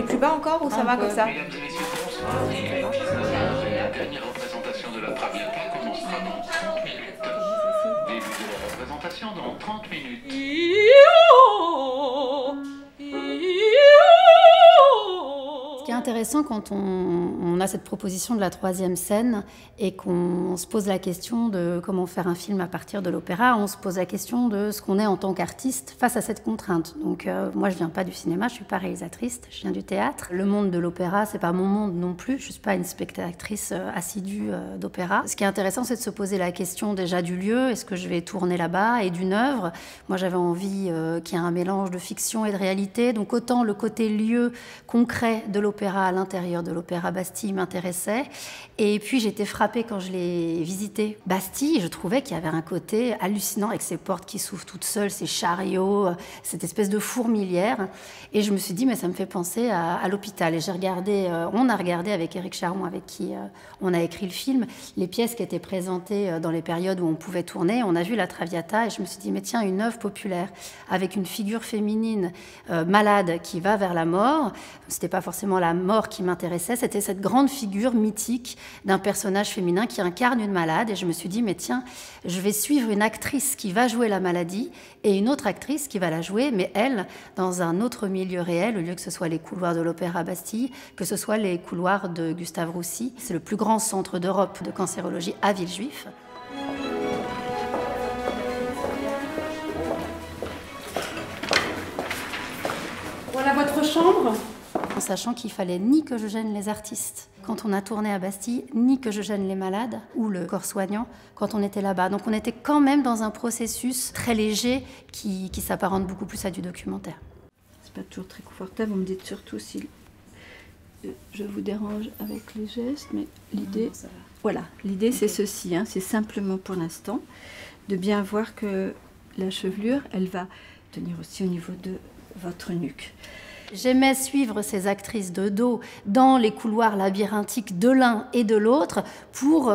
plus bas encore ou ça va comme ça? Mesdames et messieurs, bonsoir. La dernière représentation de la Traviata commencera dans 30 minutes. Début de la représentation dans 30 minutes. Ce qui est intéressant quand on a cette proposition de la troisième scène et qu'on se pose la question de comment faire un film à partir de l'opéra, on se pose la question de ce qu'on est en tant qu'artiste face à cette contrainte. Donc moi je viens pas du cinéma, je suis pas réalisatrice, je viens du théâtre. Le monde de l'opéra, c'est pas mon monde non plus, je suis pas une spectatrice assidue d'opéra. Ce qui est intéressant, c'est de se poser la question déjà du lieu, est-ce que je vais tourner là-bas, et d'une œuvre. Moi j'avais envie qu'il y ait un mélange de fiction et de réalité, donc autant le côté lieu concret de l'opéra à l'intérieur de l'Opéra Bastille m'intéressait. Et puis j'étais frappée quand je l'ai visité Bastille, je trouvais qu'il y avait un côté hallucinant avec ces portes qui s'ouvrent toutes seules, ces chariots, cette espèce de fourmilière. Et je me suis dit, mais ça me fait penser à l'hôpital. Et j'ai regardé, on a regardé avec Éric Charon, avec qui on a écrit le film, les pièces qui étaient présentées dans les périodes où on pouvait tourner. On a vu la Traviata et je me suis dit, mais tiens, une œuvre populaire avec une figure féminine malade qui va vers la mort. C'était pas forcément la mort qui m'intéressait, c'était cette grande figure mythique d'un personnage féminin qui incarne une malade. Et je me suis dit, mais tiens, je vais suivre une actrice qui va jouer la maladie et une autre actrice qui va la jouer, mais elle, dans un autre milieu réel, au lieu que ce soit les couloirs de l'Opéra Bastille, que ce soit les couloirs de Gustave Roussy. C'est le plus grand centre d'Europe de cancérologie à Villejuif. Voilà votre chambre. En sachant qu'il fallait ni que je gêne les artistes quand on a tourné à Bastille, ni que je gêne les malades ou le corps soignant quand on était là-bas. Donc on était quand même dans un processus très léger qui s'apparente beaucoup plus à du documentaire. C'est pas toujours très confortable, vous me dites surtout si je vous dérange avec les gestes, mais l'idée, voilà, l'idée c'est ceci, hein, c'est simplement pour l'instant de bien voir que la chevelure, elle va tenir aussi au niveau de votre nuque. J'aimais suivre ces actrices de dos dans les couloirs labyrinthiques de l'un et de l'autre pour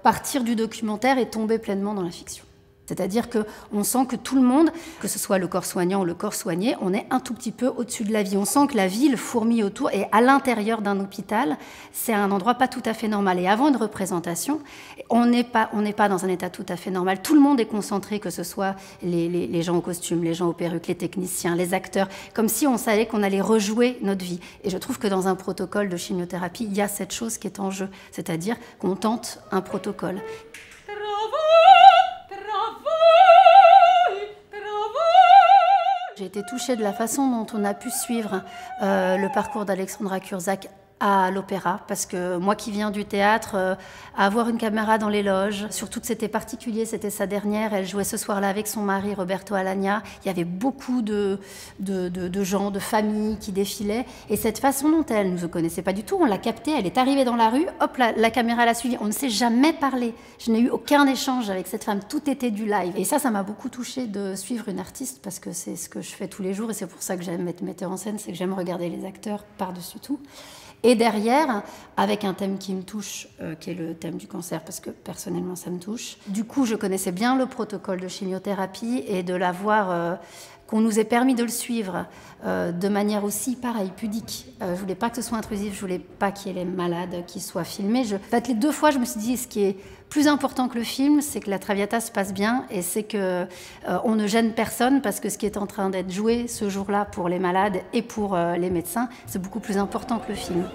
partir du documentaire et tomber pleinement dans la fiction. C'est-à-dire qu'on sent que tout le monde, que ce soit le corps soignant ou le corps soigné, on est un tout petit peu au-dessus de la vie. On sent que la ville fourmille autour et à l'intérieur d'un hôpital, c'est un endroit pas tout à fait normal. Et avant une représentation, on n'est pas dans un état tout à fait normal. Tout le monde est concentré, que ce soit les gens au costume, les gens aux perruques, les techniciens, les acteurs, comme si on savait qu'on allait rejouer notre vie. Et je trouve que dans un protocole de chimiothérapie, il y a cette chose qui est en jeu, c'est-à-dire qu'on tente un protocole. J'ai été touchée de la façon dont on a pu suivre le parcours d'Alexandra Kursak à l'opéra, parce que moi qui viens du théâtre, avoir une caméra dans les loges, surtout que c'était particulier, c'était sa dernière, elle jouait ce soir-là avec son mari Roberto Alagna, il y avait beaucoup de gens, de familles qui défilaient, et cette façon dont elle ne nous connaissait pas du tout, on l'a captée, elle est arrivée dans la rue, hop, la caméra l'a suivie, on ne s'est jamais parlé, je n'ai eu aucun échange avec cette femme, tout était du live, et ça m'a beaucoup touchée de suivre une artiste, parce que c'est ce que je fais tous les jours, et c'est pour ça que j'aime être metteur en scène, c'est que j'aime regarder les acteurs par-dessus tout. Et derrière, avec un thème qui me touche, qui est le thème du cancer, parce que personnellement ça me touche. Du coup, je connaissais bien le protocole de chimiothérapie et de l'avoir, qu'on nous ait permis de le suivre de manière aussi, pareil, pudique. Je voulais pas que ce soit intrusif, je voulais pas qu'il y ait les malades qui soient filmés. En fait, les deux fois, je me suis dit, ce qui est plus important que le film, c'est que la Traviata se passe bien et c'est que on ne gêne personne parce que ce qui est en train d'être joué ce jour-là pour les malades et pour les médecins, c'est beaucoup plus important que le film.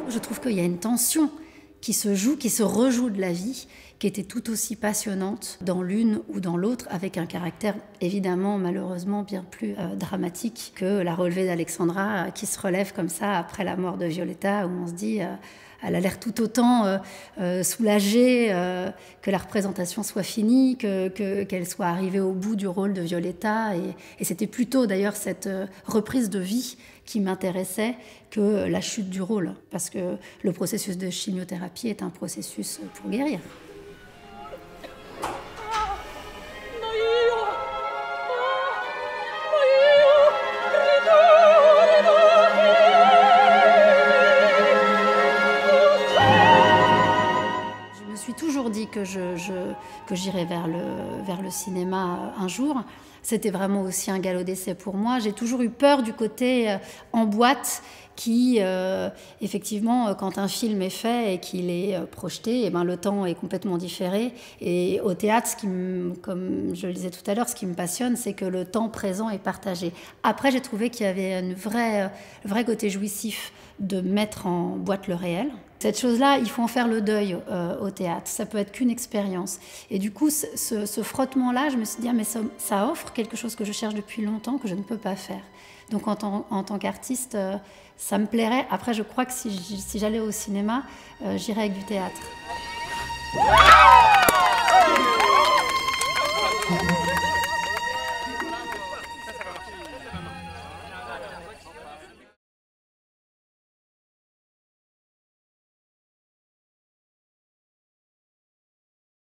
Je trouve qu'il y a une tension qui se joue, qui se rejoue de la vie, qui était tout aussi passionnante dans l'une ou dans l'autre, avec un caractère évidemment, malheureusement, bien plus dramatique que la relevée d'Alexandra qui se relève comme ça après la mort de Violetta, où on se dit elle a l'air tout autant soulagée que la représentation soit finie, qu'elle soit arrivée au bout du rôle de Violetta. Et c'était plutôt d'ailleurs cette reprise de vie qui m'intéressait que la chute du rôle, parce que le processus de chimiothérapie est un processus pour guérir. Je me suis toujours dit que j'irais vers le cinéma un jour. C'était vraiment aussi un galop d'essai pour moi. J'ai toujours eu peur du côté en boîte qui, effectivement, quand un film est fait et qu'il est projeté, eh ben, le temps est complètement différé. Et au théâtre, comme je le disais tout à l'heure, ce qui me passionne, c'est que le temps présent est partagé. Après, j'ai trouvé qu'il y avait un vrai côté jouissif de mettre en boîte le réel. Cette chose-là, il faut en faire le deuil au théâtre. Ça peut être qu'une expérience. Et du coup, ce frottement-là, je me suis dit, ah, mais ça offre quelque chose que je cherche depuis longtemps, que je ne peux pas faire. Donc en tant qu'artiste, ça me plairait. Après, je crois que si j'allais au cinéma, j'irais avec du théâtre.